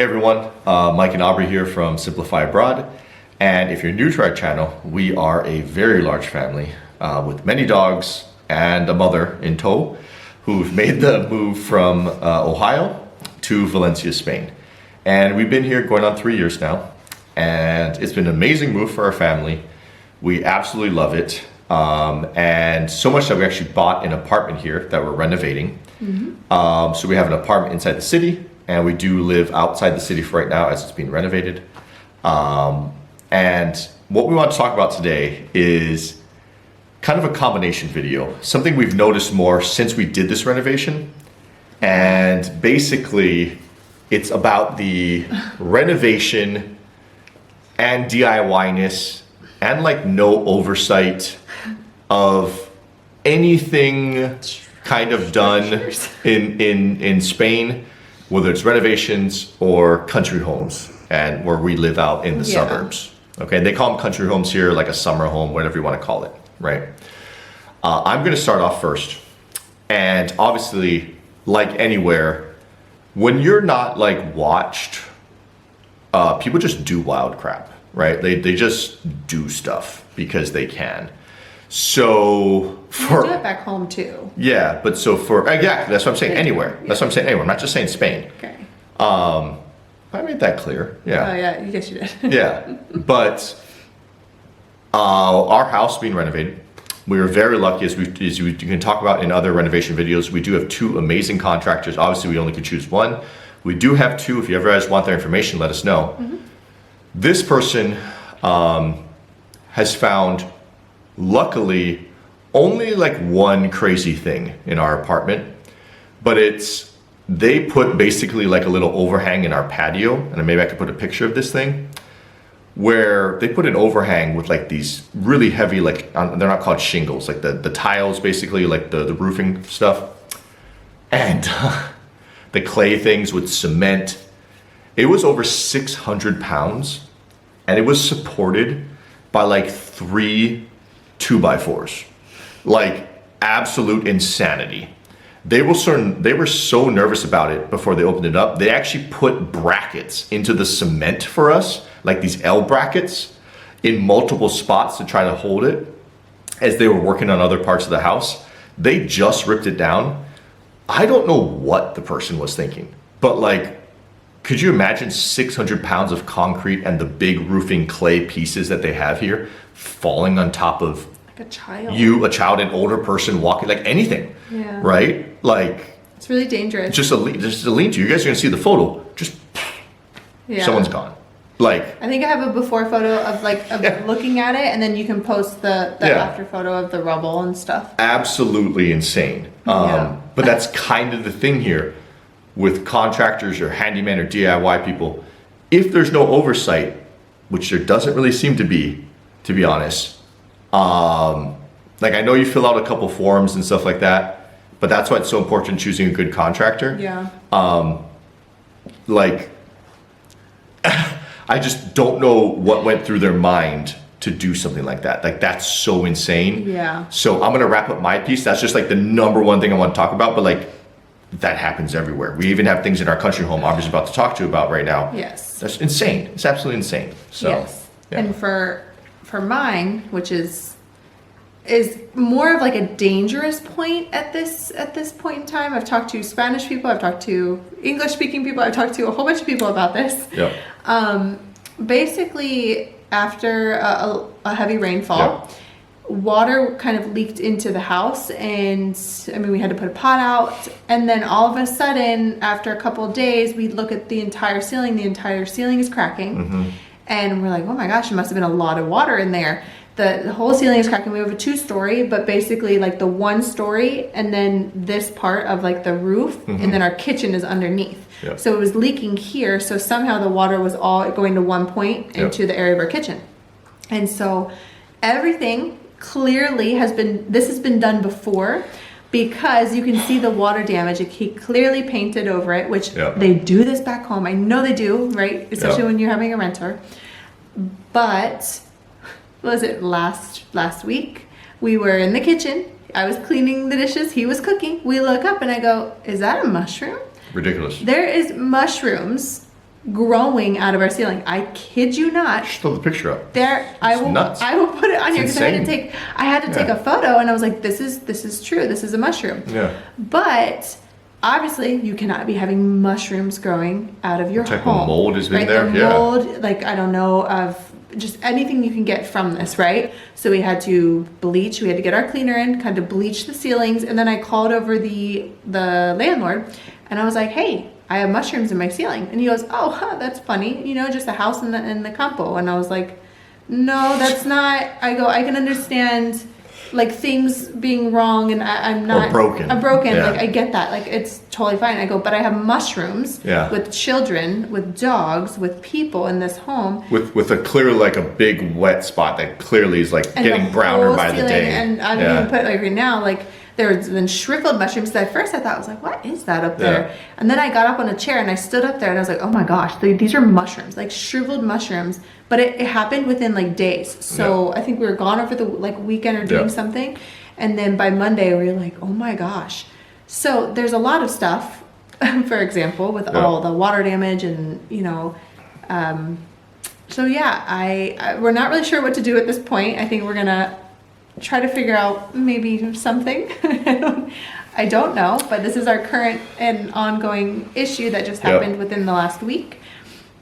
Hey everyone, Mike and Aubrey here from Simplify Abroad. And if you're new to our channel, we are a very large family with many dogs and a mother in tow who've made the move from Ohio to Valencia, Spain. And we've been here going on 3 years now. And it's been an amazing move for our family. We absolutely love it. And so much that we actually bought an apartment here that we're renovating. So we have an apartment inside the city, and we do live outside the city for right now as it's being renovated. And what we want to talk about today is kind of a combination video, something we've noticed more since we did this renovation. And basically, it's about the renovation and DIY-ness and like no oversight of anything kind of done in Spain, whether it's renovations or country homes, and where we live out in the suburbs. Okay, they call them country homes here, like a summer home, whatever you want to call it, right? I'm going to start off first, and obviously, like anywhere, when you're not like watched, people just do wild crap, right? They just do stuff because they can. So for do it back home too. Yeah, but so for yeah, that's what I'm saying. Anywhere. That's what I'm saying. Anywhere. I'm not just saying Spain. Okay. I made that clear. Yeah. Oh yeah, I guess you did. Yeah, but our house being renovated, we were very lucky, as you can talk about in other renovation videos. We do have two amazing contractors. Obviously, we only could choose one. We do have two. If you ever guys want their information, let us know. This person has found, luckily, only like one crazy thing in our apartment, but they put basically like a little overhang in our patio, and maybe I could put a picture of this thing, where they put an overhang with like these really heavy, like they're not called shingles, like the tiles basically, like the roofing stuff, and the clay things with cement. It was over 600 pounds, and it was supported by like 3 2x4s, like absolute insanity. They were so nervous about it before they opened it up. They actually put brackets into the cement for us, like these L brackets, in multiple spots to try to hold it as they were working on other parts of the house. They just ripped it down. I don't know what the person was thinking, but like, could you imagine 600 pounds of concrete and the big roofing clay pieces that they have here falling on top of like a child, an older person walking, like anything, right? Like, it's really dangerous. Just a lean-to. You guys are gonna see the photo. Just someone's gone. Like, I think I have a before photo of looking at it, and then you can post the after photo of the rubble and stuff. Absolutely insane. But that's kind of the thing here with contractors or handyman or DIY people. If there's no oversight, which there doesn't really seem to be honest, like I know you fill out a couple forms and stuff like that, but that's why it's so important choosing a good contractor. Like, I just don't know what went through their mind to do something like that. Like, that's so insane. So I'm gonna wrap up my piece. That's just like the number one thing I want to talk about, but like, that happens everywhere. We even have things in our country home Aubrey's about to talk to you about right now. That's insane. It's absolutely insane. So and for mine, which is more of like a dangerous point at this point in time. I've talked to Spanish people, I've talked to English speaking people, I've talked to a whole bunch of people about this. Basically, after a heavy rainfall, water kind of leaked into the house, and I mean, we had to put a pot out, and then all of a sudden, after a couple of days, we look at the entire ceiling is cracking. And we're like, oh my gosh, it must have been a lot of water in there. The whole ceiling is cracking. We have a 2-story, but basically like the 1 story, and then this part of like the roof, and then our kitchen is underneath. So it was leaking here. So somehow the water was all going to one point into the area of our kitchen. And so everything clearly has been done before, because you can see the water damage. He clearly painted over it, which they do this back home. I know they do, right? Especially when you're having a renter. But what was it, last week? We were in the kitchen. I was cleaning the dishes. He was cooking. We look up and I go, is that a mushroom? Ridiculous. There is mushrooms growing out of our ceiling. I kid you not. Just throw the picture up. I will put it on here because I had to take a photo, and I was like, this is true. This is a mushroom. Yeah. But obviously, you cannot be having mushrooms growing out of your What type home. of mold has been right? there? The Yeah. mold, like I don't know of just anything you can get from this, right? So we had to bleach. We had to get our cleaner in, kind of bleach the ceilings, and then I called over the landlord, and I was like, hey, I have mushrooms in my ceiling. And he goes, oh, huh, that's funny. You know, just a house in the campo. And I was like, no, that's not. I go, I can understand like things being wrong, and I'm not. Or broken. I'm broken. Yeah. Like I get that. Like it's totally fine. I go, but I have mushrooms with children, with dogs, with people in this home. With a clear, like a big wet spot that clearly is like And getting the browner whole by the ceiling, day. And I'm even put like right now, like there's been shriveled mushrooms. At first I thought, I was like, what is that up there? Yeah. And then I got up on a chair and I stood up there and I was like, oh my gosh, these are mushrooms, like shriveled mushrooms. But it happened within like days. So I think we were gone over the like weekend or doing something. And then by Monday we were like, oh my gosh. So there's a lot of stuff, for example, with all the water damage and, you know, so yeah, we're not really sure what to do at this point. I think we're gonna try to figure out maybe something. I don't know, but this is our current and ongoing issue that just happened within the last week.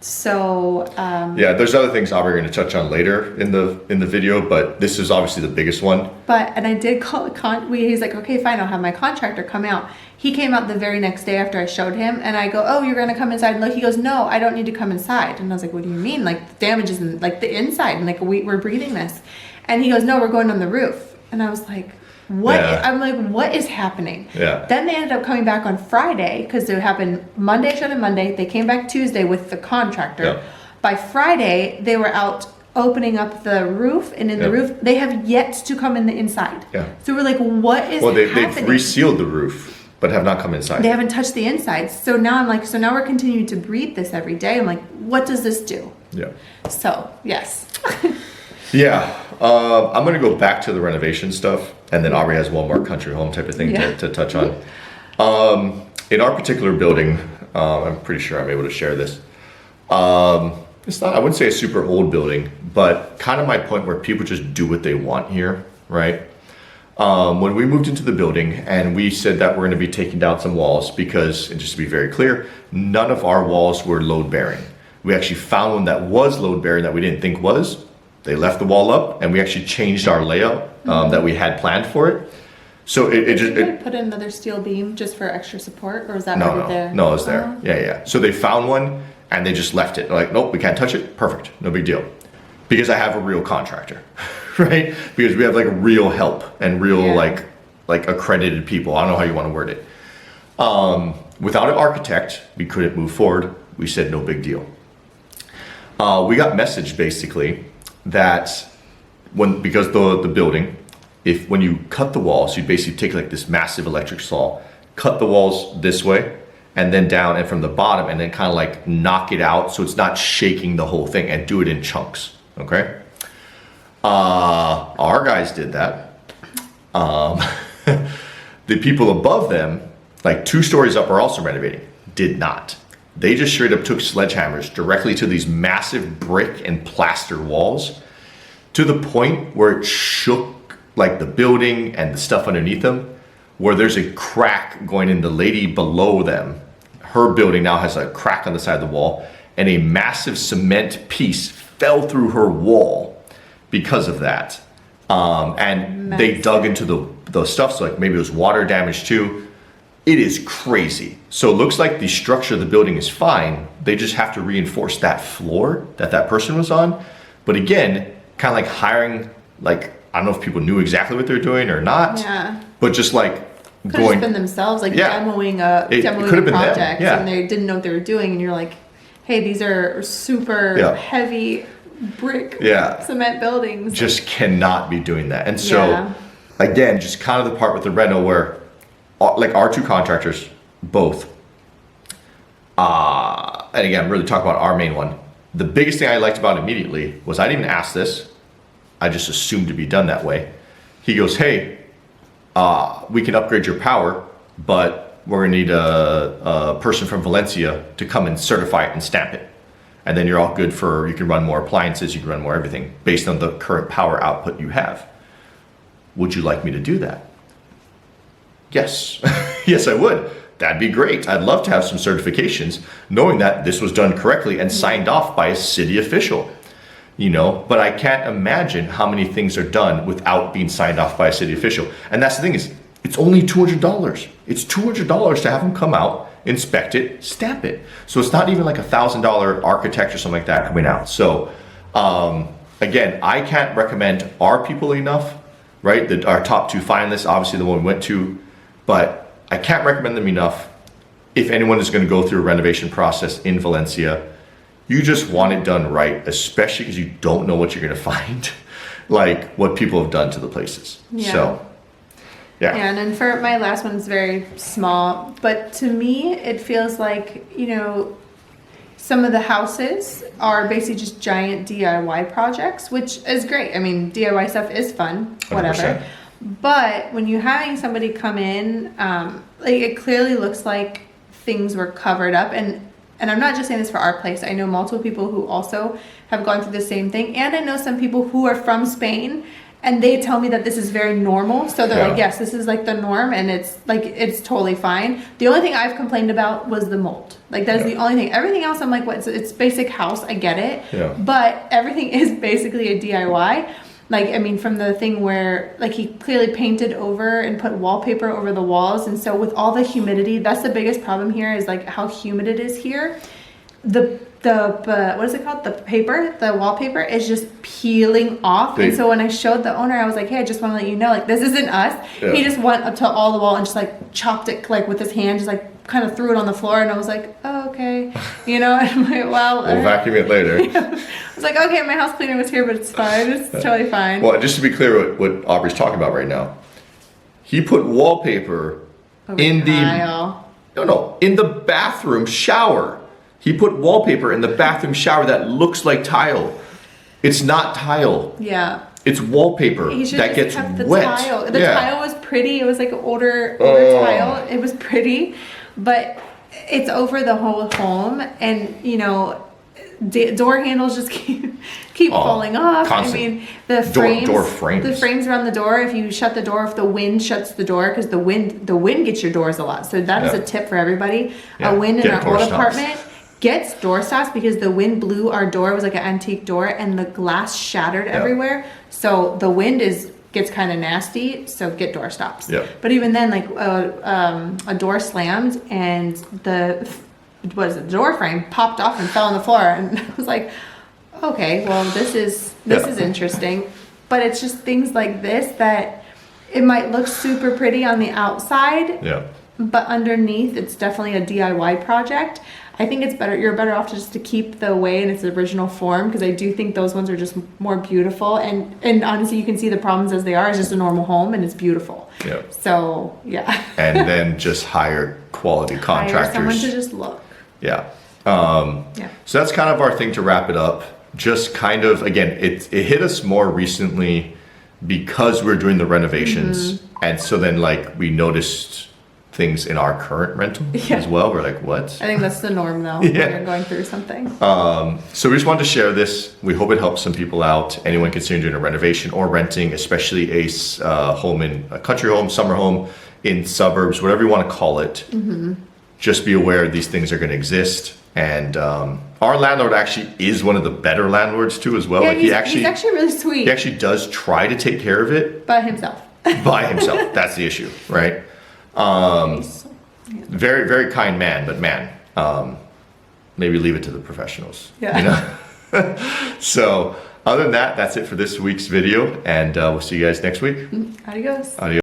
So there's other things Aubrey are going to touch on later in the video, but this is obviously the biggest one. And I did call he's like, okay, fine, I'll have my contractor come out. He came out the very next day after I showed him, and I go, oh, you're gonna come inside and look. He goes, no, I don't need to come inside. And I was like, what do you mean? Like the damage is in like the inside, and like we're breathing this. And he goes, no, we're going on the roof. And I was like, what? Yeah. I'm like, what is happening? Yeah. Then they ended up coming back on Friday because it happened Monday, showed it Monday. They came back Tuesday with the contractor. Yeah. By Friday, they were out opening up the roof, and in the roof, they have yet to come in the inside. Yeah. So we're like, what is happening? They've resealed the roof, but have not come inside. They haven't touched the insides. So now I'm like, so now we're continuing to breathe this every day. I'm like, what does this do? Yeah. So, yes. Yeah. I'm going to go back to the renovation stuff, and then Aubrey has one more country home type of thing to touch on. In our particular building, I'm pretty sure I'm able to share this. It's not, I wouldn't say a super old building, but kind of my point where people just do what they want here, right? When we moved into the building and we said that we're going to be taking down some walls because, and just to be very clear, none of our walls were load bearing. We actually found one that was load bearing that we didn't think was. They left the wall up, and we actually changed our layout that we had planned for it. So it just put in another steel beam just for extra support, or is that no, there? no, it's there. Yeah. So they found one and they just left it. They're like, nope, we can't touch it. Perfect, no big deal. Because I have a real contractor, right? Because we have like real help and real like accredited people. I don't know how you want to word it. Without an architect, we couldn't move forward. We said no big deal. We got messaged basically that because the building, when you cut the walls, you basically take like this massive electric saw, cut the walls this way and then down and from the bottom, and then kind of like knock it out so it's not shaking the whole thing, and do it in chunks. Okay. Our guys did that. The people above them, like 2 stories up, are also renovating, did not. They just straight up took sledgehammers directly to these massive brick and plaster walls, to the point where it shook like the building and the stuff underneath them, where there's a crack going in. The lady below them, her building now has a crack on the side of the wall, and a massive cement piece fell through her wall because of that. And they dug into the stuff, so like maybe it was water damage too. It is crazy. So it looks like the structure of the building is fine. They just have to reinforce that floor that person was on. But again, kind of like hiring, like, I don't know if people knew exactly what they're doing or not. Yeah. But just like could have just been themselves, like demoing a project, and they didn't know what they were doing. And you're like, hey, these are super heavy brick cement buildings. Just cannot be doing that. And so again, just kind of the part with the reno where like our 2 contractors, both, and again, I'm really talking about our main one. The biggest thing I liked about it immediately was I didn't even ask this. I just assumed to be done that way. He goes, hey, we can upgrade your power, but we're gonna need a person from Valencia to come and certify it and stamp it. And then you're all good you can run more appliances, you can run more everything based on the current power output you have. Would you like me to do that? Yes, yes, I would. That'd be great. I'd love to have some certifications knowing that this was done correctly and signed off by a city official, you know, but I can't imagine how many things are done without being signed off by a city official. And that's the thing is, it's only $200. It's $200 to have them come out, inspect it, stamp it. So it's not even like $1,000 architect or something like that coming out. So again, I can't recommend our people enough, right? Our top 2 finalists, obviously the one we went to, but I can't recommend them enough. If anyone is going to go through a renovation process in Valencia, you just want it done right, especially because you don't know what you're going to find, like what people have done to the places. Yeah. So, yeah. And then for my last one, it's very small, but to me, it feels like, you know, some of the houses are basically just giant DIY projects, which is great. I mean, DIY stuff is fun, whatever. 100%. But when you're having somebody come in, like it clearly looks like things were covered up. And I'm not just saying this for our place. I know multiple people who also have gone through the same thing. And I know some people who are from Spain and they tell me that this is very normal. So they're like, yes, this is like the norm and it's like, it's totally fine. The only thing I've complained about was the mold. Like that's the only thing. Everything else, I'm like, what? It's basic house. I get it. Yeah. But everything is basically a DIY. Like, I mean, from the thing where, like, he clearly painted over and put wallpaper over the walls. And so with all the humidity, that's the biggest problem here is, like, how humid it is here. The what is it called? The wallpaper is just peeling off. And so when I showed the owner, I was like, hey, I just want to let you know, like, this isn't us. Yeah. He just went up to all the wall and just, like, chopped it, like, with his hand, just, like, kind of threw it on the floor. And I was like, oh, okay. You know, and I'm like, well. We'll vacuum it later. Yeah. I was like, okay, my house cleaner was here, but it's fine. It's totally fine. Well, just to be clear what Aubrey's talking about right now, he put wallpaper in the bathroom shower. He put wallpaper in the bathroom shower that looks like tile. It's not tile. Yeah. It's wallpaper that gets wet. Tile. The tile was pretty. It was like an older tile. It was pretty, but it's over the whole home, and you know, door handles just keep falling off. Constant. I mean, the frames, door frames. The frames around the door. If you shut the door, if the wind shuts the door, because the wind gets your doors a lot. So that is a tip for everybody. Yeah. A wind in our old apartment gets door stops because the wind blew our door. It was like an antique door, and the glass shattered everywhere. So the wind gets kind of nasty. So get door stops. Yeah. But even then, like a door slammed, and the door frame popped off and fell on the floor, and I was like, okay, well this is interesting. But it's just things like this that it might look super pretty on the outside. Yeah. But underneath, it's definitely a DIY project. I think you're better off just to keep the way in its original form, because I do think those ones are just more beautiful. And honestly, you can see the problems as they are. It's just a normal home and it's beautiful. Yeah. So, yeah. And then just hire quality contractors. Hire someone to just look. Yeah. So that's kind of our thing to wrap it up. Just kind of, again, it hit us more recently because we're doing the renovations. Mm-hmm. And so then like we noticed things in our current rental as well. We're like, what? I think that's the norm though, when you're going through something. So we just wanted to share this. We hope it helps some people out. Anyone considering doing a renovation or renting, especially a country home, summer home, in suburbs, whatever you want to call it. Mm-hmm. Just be aware these things are going to exist. And our landlord actually is one of the better landlords too as well. Yeah, he's actually really sweet. He actually does try to take care of it. By himself. That's the issue, right? Very, very kind man, but maybe leave it to the professionals. Yeah. You know? So other than that, that's it for this week's video, and we'll see you guys next week. Adios.